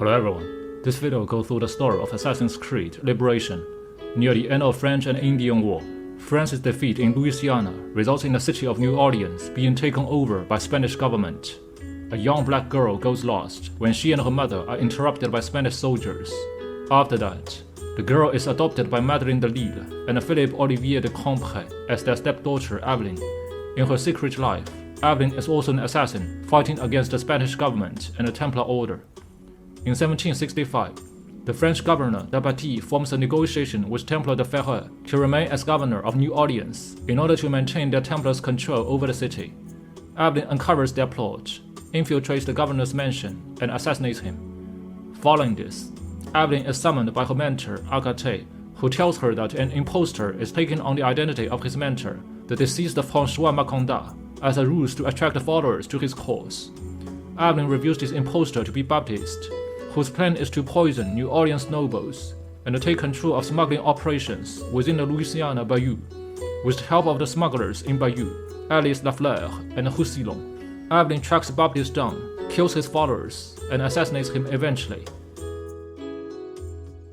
Hello everyone, this video goes through the story of Assassin's Creed Liberation. Near the end of French and Indian War, France's defeat in Louisiana results in the city of New Orleans being taken over by Spanish government. A young black girl goes lost when she and her mother are interrupted by Spanish soldiers. After that, the girl is adopted by Madeleine de Lille and Philippe Olivier de Cambrai as their stepdaughter Evelyn. In her secret life, Evelyn is also an assassin fighting against the Spanish government and the Templar Order. In 1765, the French governor Labatille forms a negotiation with Templar de Ferrer to remain as governor of New Orleans in order to maintain their Templars' control over the city. Evelyn uncovers their plot, infiltrates the governor's mansion, and assassinates him. Following this, Evelyn is summoned by her mentor Agathe, who tells her that an impostor is taking on the identity of his mentor, the deceased François Macondat, as a ruse to attract followers to his cause. Evelyn reveals this impostor to be Baptiste, whose plan is to poison New Orleans nobles and to take control of smuggling operations within the Louisiana Bayou. With the help of the smugglers in Bayou, Alice Lafleur and Roussillon, Evelyn tracks Baptiste down, kills his followers, and assassinates him eventually.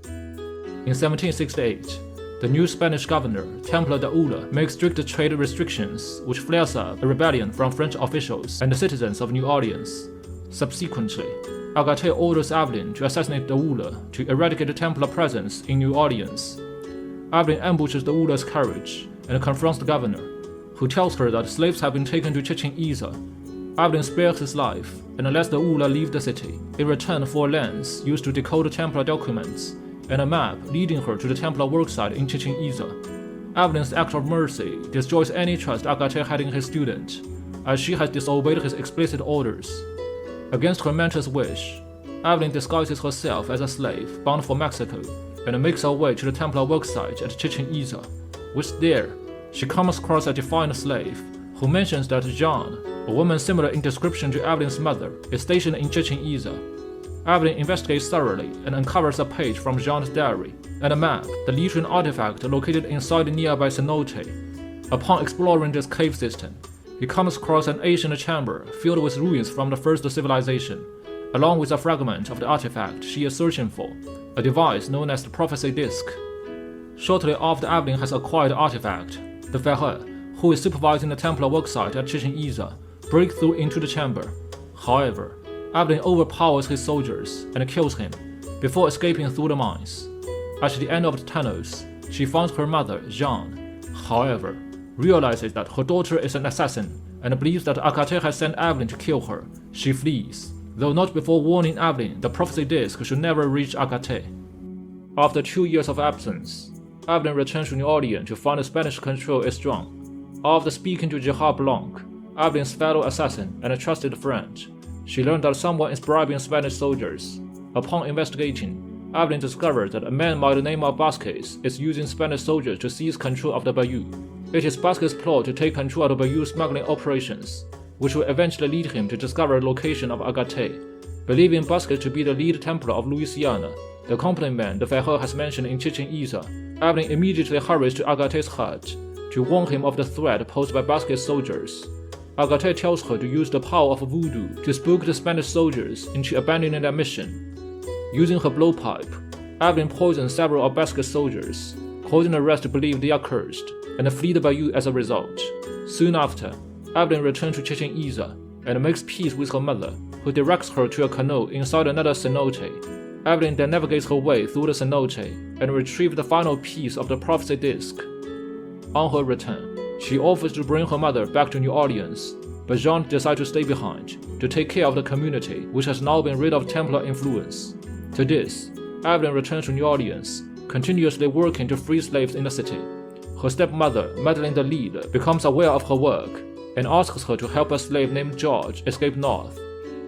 In 1768, the new Spanish governor, Templar de Ulla, makes strict trade restrictions, which flares up a rebellion from French officials and the citizens of New Orleans. Subsequently, Agathe orders Evelyn to assassinate de Ulla to eradicate the Templar presence in New Orleans. Evelyn ambushes de Ulla's carriage and confronts the governor, who tells her that slaves have been taken to Chichen Itza. Evelyn spares his life and lets de Ulla leave the city, in return for a lens used to decode Templar documents and a map leading her to the Templar worksite in Chichen Itza. Evelyn's act of mercy destroys any trust Agathe had in his student, as she has disobeyed his explicit orders. Against her mentor's wish, Evelyn disguises herself as a slave bound for Mexico and makes her way to the Templar worksite at Chichen Itza, which there, she comes across a defiant slave who mentions that Jeanne, a woman similar in description to Evelyn's mother, is stationed in Chichen Itza. Evelyn investigates thoroughly and uncovers a page from Jeanne's diary and a map that leads to an artifact located inside the nearby cenote. Upon exploring this cave system, he comes across an ancient chamber filled with ruins from the first civilization, along with a fragment of the artifact she is searching for, a device known as the Prophecy Disc. Shortly after Evelyn has acquired the artifact, the Ferrer, who is supervising the Templar worksite at Chichen Itza, breaks through into the chamber. However, Evelyn overpowers his soldiers and kills him, before escaping through the mines. At the end of the tunnels, she finds her mother, Jeanne. However, realizes that her daughter is an assassin and believes that Agathe has sent Evelyn to kill her. She flees, though not before warning Evelyn the prophecy disc should never reach Agathe. After 2 years of absence, Evelyn returns to New Orleans to find the Spanish control is strong. After speaking to Gerard Blanc, Evelyn's fellow assassin and a trusted friend, she learned that someone is bribing Spanish soldiers. Upon investigating, Evelyn discovers that a man by the name of Vasquez is using Spanish soldiers to seize control of the Bayou. It is Vasquez's plot to take control of the Bayou smuggling operations, which will eventually lead him to discover the location of Agathe. Believing Vasquez to be the lead Templar of Louisiana, the company man the Ferrer has mentioned in Chichen Itza, Evelyn immediately hurries to Agathe's hut to warn him of the threat posed by Vasquez's soldiers. Agathe tells her to use the power of voodoo to spook the Spanish soldiers into abandoning their mission. Using her blowpipe, Evelyn poisons several of Vasquez's soldiers, causing the rest to believe they are cursed, and flee the Bayou as a result. Soon after, Evelyn returns to Chichen Itza and makes peace with her mother, who directs her to a canoe inside another cenote. Evelyn then navigates her way through the cenote and retrieves the final piece of the prophecy disc. On her return, she offers to bring her mother back to New Orleans, but Jean decides to stay behind to take care of the community, which has now been rid of Templar influence. To this, Evelyn returns to New Orleans, continuously working to free slaves in the city. Her stepmother, Madeleine de Lille, becomes aware of her work and asks her to help a slave named George escape north.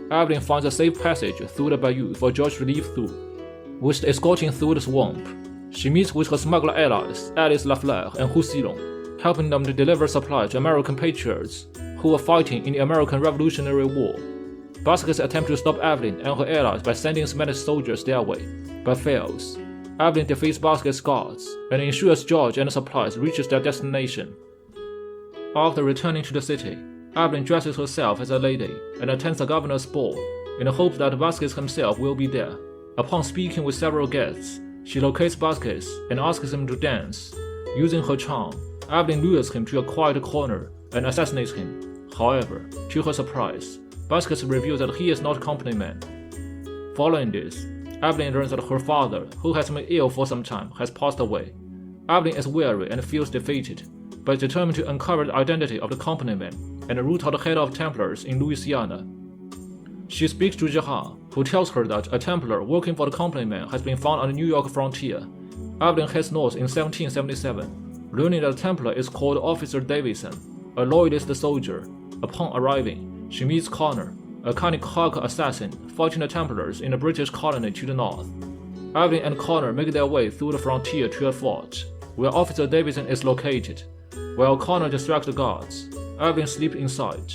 Evelyn finds a safe passage through the Bayou for George to leave through. With escorting through the swamp, she meets with her smuggler allies, Alice Lafleur and Roussillon, helping them to deliver supplies to American patriots who were fighting in the American Revolutionary War. Vasquez attempts to stop Evelyn and her allies by sending Spanish soldiers their way, but fails. Evelyn defeats Vasquez's guards and ensures George and the supplies reaches their destination. After returning to the city, Evelyn dresses herself as a lady and attends the governor's ball in the hopes that Vasquez himself will be there. Upon speaking with several guests, she locates Vasquez and asks him to dance. Using her charm, Evelyn lures him to a quiet corner and assassinates him. However, to her surprise, Vasquez reveals that he is not a company man. Following this, Evelyn learns that her father, who has been ill for some time, has passed away. Evelyn is weary and feels defeated, but is determined to uncover the identity of the company man and root out the head of Templars in Louisiana. She speaks to Jahar, who tells her that a Templar working for the company man has been found on the New York frontier. Evelyn heads north in 1777, learning that the Templar is called Officer Davison, a loyalist soldier. Upon arriving, she meets Connor, a cunning Quaker assassin fighting the Templars in the British colony to the north. Evelyn and Connor make their way through the frontier to a fort, where Officer Davison is located. While Connor distracts the guards, Evelyn sleeps inside.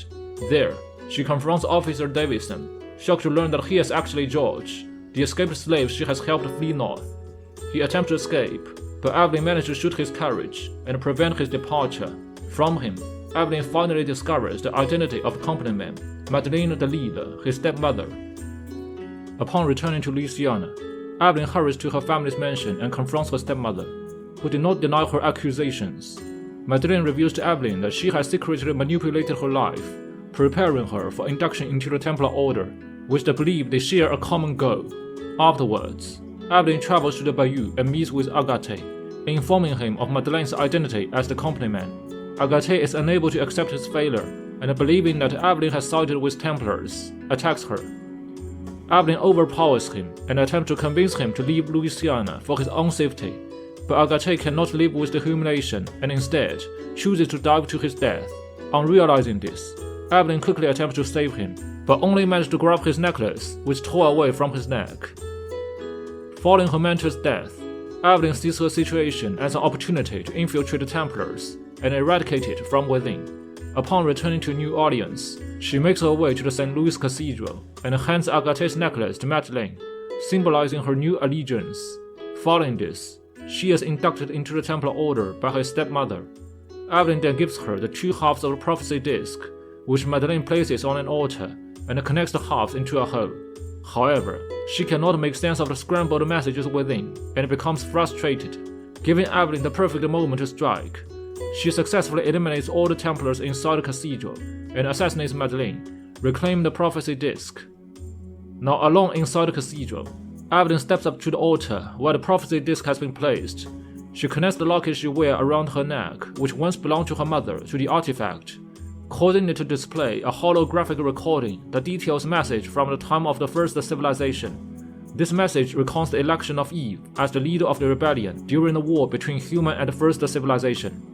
There, she confronts Officer Davison, shocked to learn that he is actually George, the escaped slave she has helped flee north. He attempts to escape, but Evelyn manages to shoot his carriage and prevent his departure. From him, Evelyn finally discovers the identity of the company man, Madeleine the Leader, his stepmother. Upon returning to Louisiana, Evelyn hurries to her family's mansion and confronts her stepmother, who did not deny her accusations. Madeleine reveals to Evelyn that she has secretly manipulated her life, preparing her for induction into the Templar Order, which they believe they share a common goal. Afterwards, Evelyn travels to the bayou and meets with Agathe, informing him of Madeleine's identity as the company man. Agathe is unable to accept his failure, and believing that Evelyn has sided with Templars, attacks her. Evelyn overpowers him and attempts to convince him to leave Louisiana for his own safety, but Agathe cannot live with the humiliation and instead chooses to dive to his death. On realizing this, Evelyn quickly attempts to save him, but only manages to grab his necklace, which tore away from his neck. Following her mentor's death, Evelyn sees her situation as an opportunity to infiltrate the Templars and eradicate it from within. Upon returning to New Orleans, she makes her way to the St. Louis Cathedral and hands Agathe's necklace to Madeleine, symbolizing her new allegiance. Following this, she is inducted into the Templar Order by her stepmother. Evelyn then gives her the two halves of the prophecy disc, which Madeleine places on an altar and connects the halves into a whole. However, she cannot make sense of the scrambled messages within and becomes frustrated, giving Evelyn the perfect moment to strike. She successfully eliminates all the Templars inside the cathedral and assassinates Madeleine, reclaiming the prophecy disc. Now alone inside the cathedral, Evelyn steps up to the altar where the prophecy disc has been placed. She connects the locket she wears around her neck, which once belonged to her mother, to the artifact, causing it to display a holographic recording that details message from the time of the first civilization. This message recounts the election of Eve as the leader of the rebellion during the war between human and the first civilization.